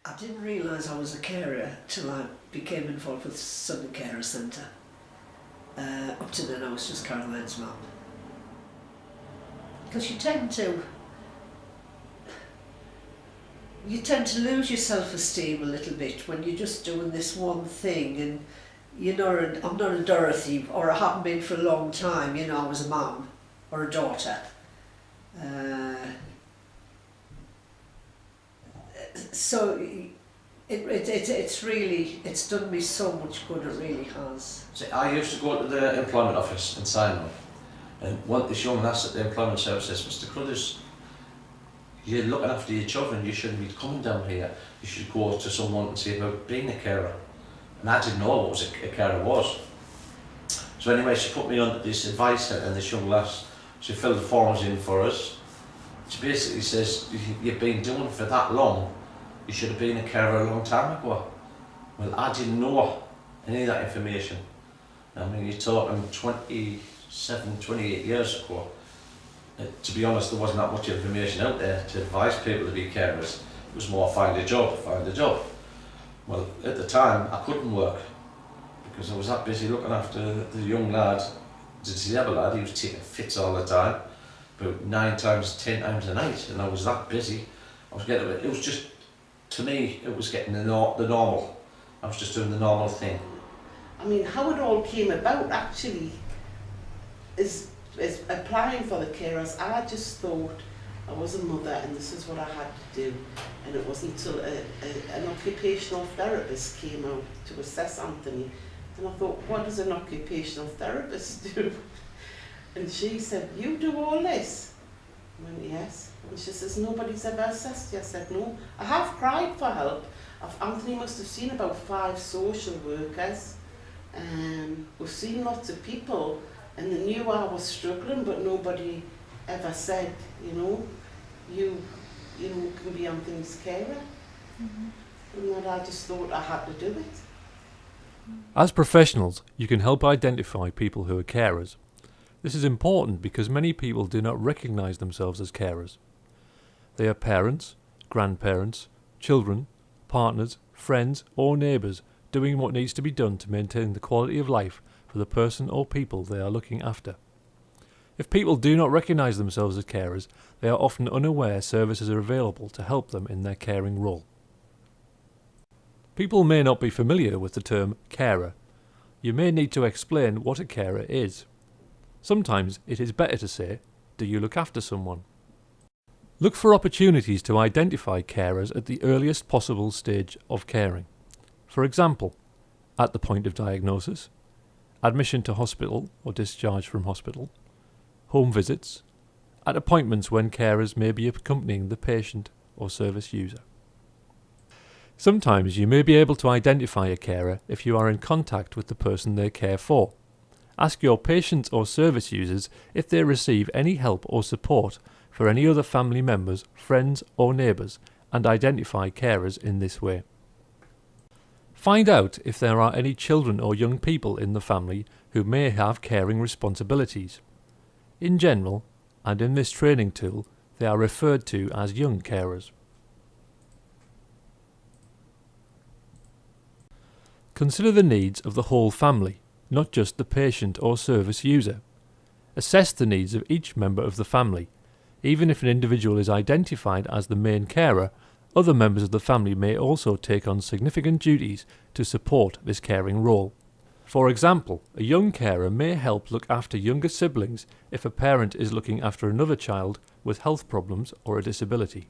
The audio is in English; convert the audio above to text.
I didn't realise I was a carer till I became involved with Sunderland Carers Centre. Up to then I was just Caroline's mum. Because you tend to lose your self-esteem a little bit when you're just doing this one thing, and I'm not a Dorothy, or I haven't been for a long time. I was a mum or a daughter. So it's done me so much good, it really has. See, I used to go to the employment office in Simon, and what this young lass at the employment service says, Mr. Cruthers, you're looking after your children, you shouldn't be coming down here, you should go to someone and see about being a carer. And I didn't know what a carer was. So anyway, she put me on this advice, and this young lass, she filled the forms in for us. She basically says, you've been doing it for that long, you should have been a carer a long time ago. Well, I didn't know any of that information. I mean, you're talking 27, 28 years ago. To be honest, there wasn't that much information out there to advise people to be carers. It was more find a job. Well, at the time, I couldn't work because I was that busy looking after the young lad, the disabled lad. He was taking fits all the time, about 9 times, 10 times a night, and I was that busy. It was just, to me, it was getting the normal. I was just doing the normal thing. I mean, how it all came about actually is applying for the carers. I just thought I was a mother and this is what I had to do, and it wasn't until an occupational therapist came out to assess Anthony, and I thought, what does an occupational therapist do? And she said, you do all this? I went, yes. And she says, nobody's ever assessed you. I said, no. I have cried for help. Anthony must have seen about 5 social workers. We've seen lots of people, and they knew I was struggling, but nobody ever said, you can be Anthony's carer. And that I just thought I had to do it. As professionals, you can help identify people who are carers. This is important because many people do not recognise themselves as carers. They are parents, grandparents, children, partners, friends or neighbours doing what needs to be done to maintain the quality of life for the person or people they are looking after. If people do not recognise themselves as carers, they are often unaware services are available to help them in their caring role. People may not be familiar with the term carer. You may need to explain what a carer is. Sometimes it is better to say, do you look after someone? Look for opportunities to identify carers at the earliest possible stage of caring. For example, at the point of diagnosis, admission to hospital or discharge from hospital, home visits, at appointments when carers may be accompanying the patient or service user. Sometimes you may be able to identify a carer if you are in contact with the person they care for. Ask your patients or service users if they receive any help or support for any other family members, friends or neighbours, and identify carers in this way. Find out if there are any children or young people in the family who may have caring responsibilities. In general, and in this training tool, they are referred to as young carers. Consider the needs of the whole family, not just the patient or service user. Assess the needs of each member of the family. Even if an individual is identified as the main carer, other members of the family may also take on significant duties to support this caring role. For example, a young carer may help look after younger siblings if a parent is looking after another child with health problems or a disability.